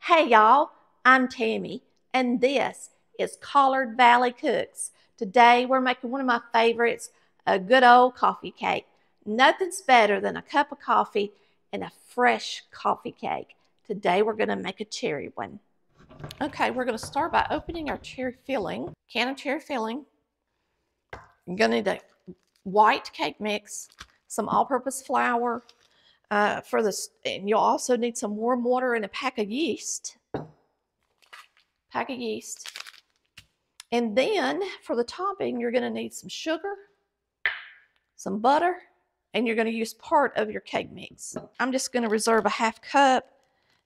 Hey y'all, I'm Tammy, and this is Collard Valley Cooks. Today we're making one of my favorites, a good old coffee cake. Nothing's better than a cup of coffee and a fresh coffee cake. Today we're going to make a cherry one. Okay, we're going to start by opening our cherry filling, can of cherry filling. You're going to need a white cake mix, some all-purpose flour, and you'll also need some warm water and a pack of yeast. And then for the topping, you're going to need some sugar, some butter, and you're going to use part of your cake mix. I'm just going to reserve a half cup.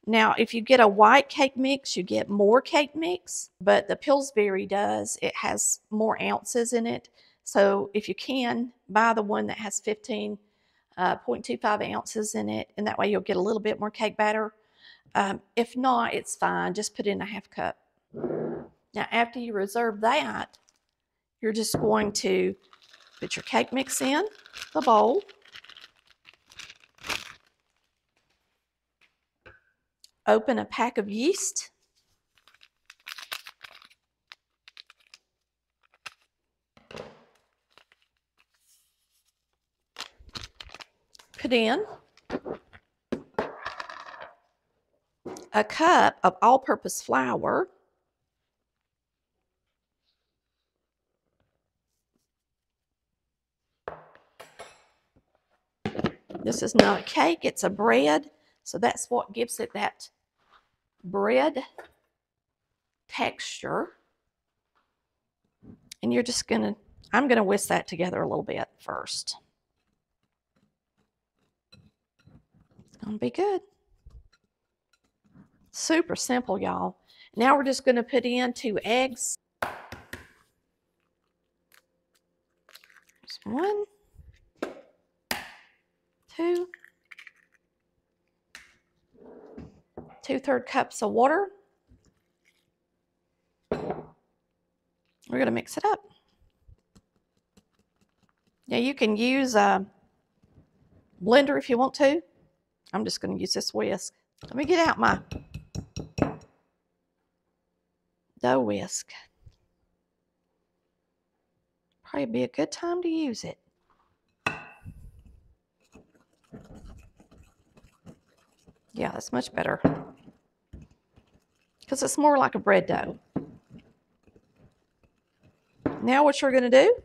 Now, if you get a white cake mix, you get more cake mix, but the Pillsbury does. It has more ounces in it. So if you can, buy the one that has 15.25 ounces in it, and that way you'll get a little bit more cake batter. If not, it's fine. Just put in a half cup. Now, after you reserve that, you're just going to put your cake mix in the bowl. Open a pack of yeast. Put in a cup of all-purpose flour. This is not a cake, it's a bread. So that's what gives it that bread texture. And you're just I'm gonna whisk that together a little bit first. It's gonna be good. Super simple, y'all. Now we're just gonna put in 2 eggs. Just 1, 2, 2/3 cups of water. We're going to mix it up. Now you can use a blender if you want to. I'm just going to use this whisk. Let me get out my dough whisk. Probably be a good time to use it. Yeah, that's much better. Because it's more like a bread dough. Now what you're going to do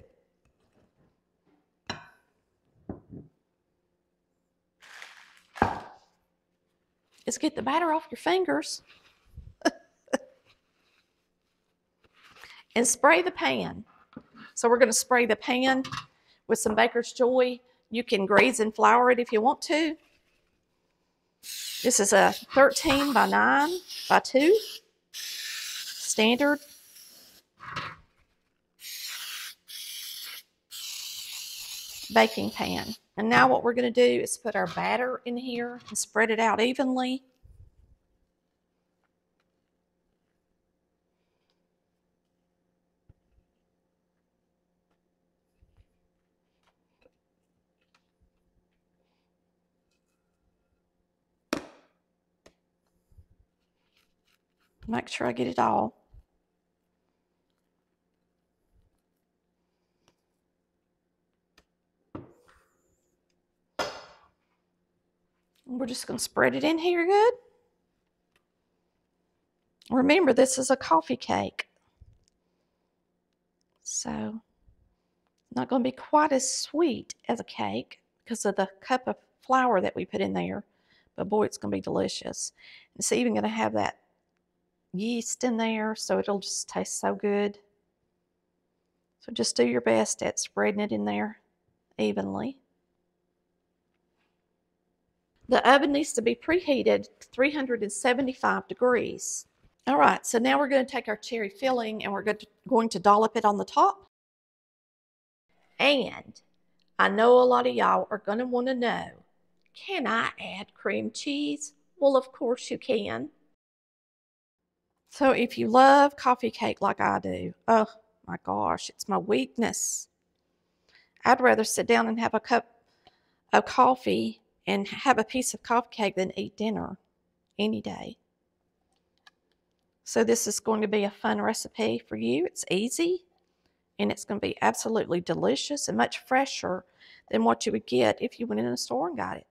is get the batter off your fingers and spray the pan. So we're going to spray the pan with some Baker's Joy. You can grease and flour it if you want to. This is a 13 by 9 by 2 standard. Baking pan. And now what we're going to do is put our batter in here and spread it out evenly. Make sure I get it all. We're just going to spread it in here good. Remember, this is a coffee cake. So, not going to be quite as sweet as a cake because of the cup of flour that we put in there. But boy, it's going to be delicious. It's even going to have that yeast in there, so it'll just taste so good. So just do your best at spreading it in there evenly. The oven needs to be preheated to 375 degrees. All right, so now we're going to take our cherry filling and we're going to dollop it on the top. And I know a lot of y'all are going to want to know, can I add cream cheese? Well, of course you can. So if you love coffee cake like I do, oh my gosh, it's my weakness. I'd rather sit down and have a cup of coffee and have a piece of coffee cake than eat dinner any day. So this is going to be a fun recipe for you. It's easy, and it's going to be absolutely delicious and much fresher than what you would get if you went in a store and got it.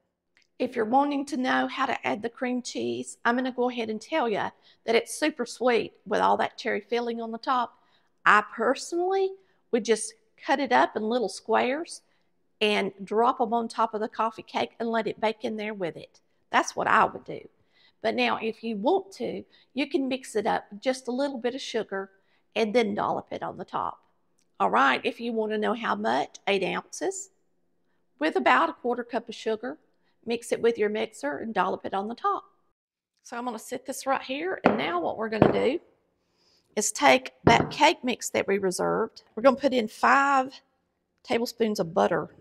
If you're wanting to know how to add the cream cheese, I'm going to go ahead and tell you that it's super sweet with all that cherry filling on the top. I personally would just cut it up in little squares and drop them on top of the coffee cake and let it bake in there with it. That's what I would do. But now, if you want to, you can mix it up with just a little bit of sugar and then dollop it on the top. All right, if you want to know how much, 8 ounces with about 1/4 cup of sugar. Mix it with your mixer and dollop it on the top. So I'm going to sit this right here, and now what we're going to do is take that cake mix that we reserved. We're going to put in 5 tablespoons of butter.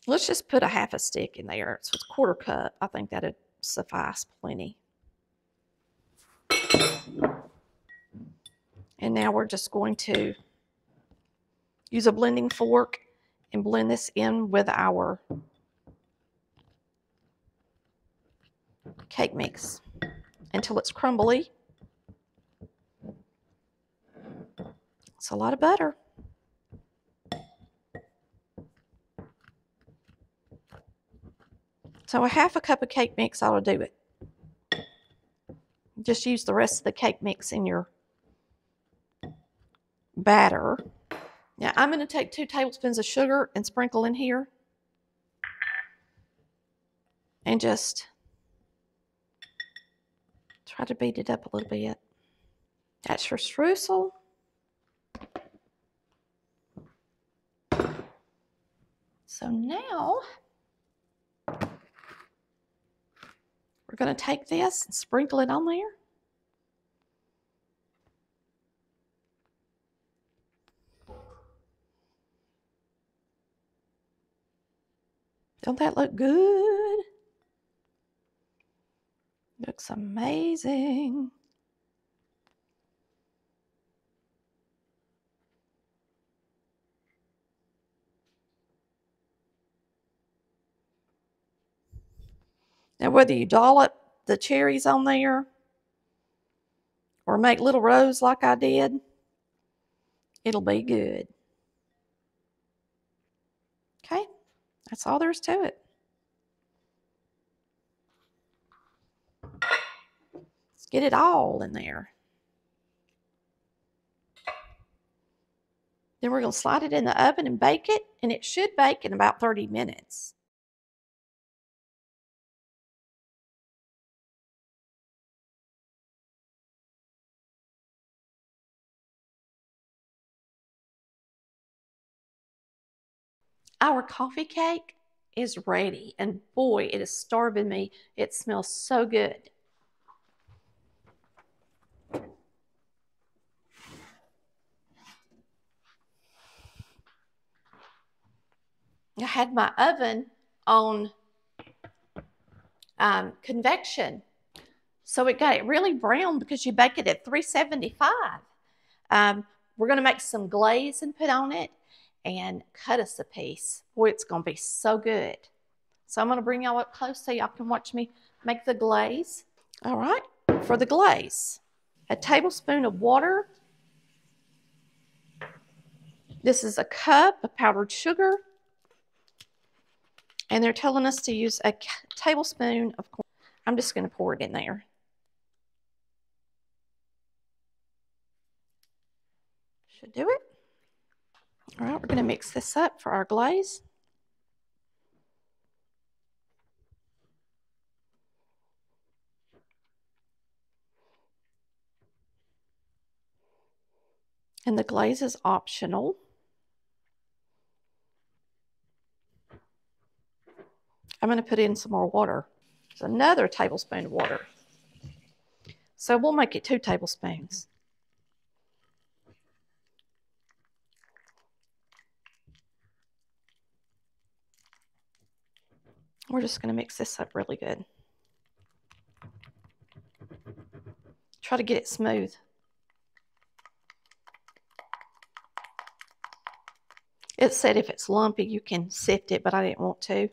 Let's just put a 1/2 stick in there. So it's 1/4 cup. I think that'd suffice plenty. And now we're just going to use a blending fork and blend this in with our cake mix until it's crumbly. It's a lot of butter. So a 1/2 cup of cake mix ought to do it. Just use the rest of the cake mix in your batter. Now I'm going to take 2 tablespoons of sugar and sprinkle in here. And just try to beat it up a little bit. That's your streusel. So now we're going to take this and sprinkle it on there. Don't that look good? Looks amazing. Now, whether you dollop the cherries on there or make little rows like I did, it'll be good. Okay, that's all there is to it. Let's get it all in there. Then we're going to slide it in the oven and bake it, and it should bake in about 30 minutes. Our coffee cake is ready, and boy, it is starving me. It smells so good. I had my oven on convection, so it got it really brown because you bake it at 375. We're going to make some glaze and put on it and cut us a piece. Boy, it's going to be so good. So I'm going to bring y'all up close so y'all can watch me make the glaze. All right, for the glaze, a tablespoon of water. This is a cup of powdered sugar. And they're telling us to use a tablespoon of corn. I'm just going to pour it in there. Should do it. All right, we're going to mix this up for our glaze. And the glaze is optional. I'm going to put in some more water. It's another tablespoon of water. So we'll make it 2 tablespoons. We're just going to mix this up really good. Try to get it smooth. It said if it's lumpy, you can sift it, but I didn't want to.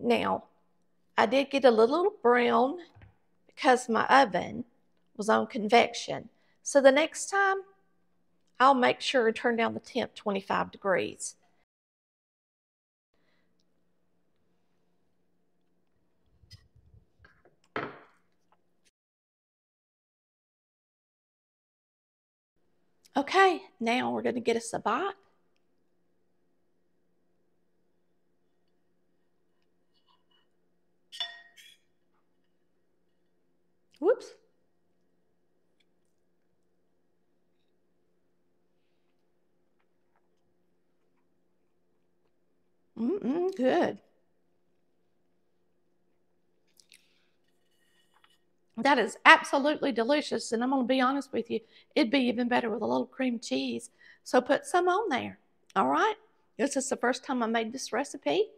Now, I did get a little brown because my oven was on convection. So the next time, I'll make sure to turn down the temp 25 degrees. Okay, now we're going to get us a bite. Whoops. Good. That is absolutely delicious, and I'm going to be honest with you, it'd be even better with a little cream cheese. So put some on there, all right? This is the first time I made this recipe,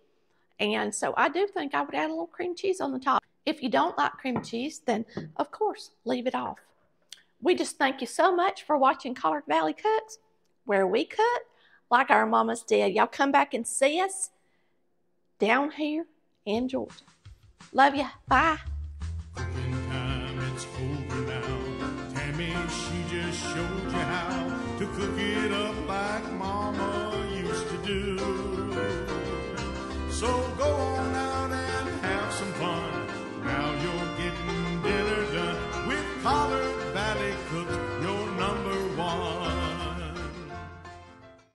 and so I do think I would add a little cream cheese on the top. If you don't like cream cheese, then of course, leave it off. We just thank you so much for watching Collard Valley Cooks, where we cook like our mamas did. Y'all come back and see us down here in Georgia. Love ya. Bye. Cooking time, it's over now. Tammy, she just showed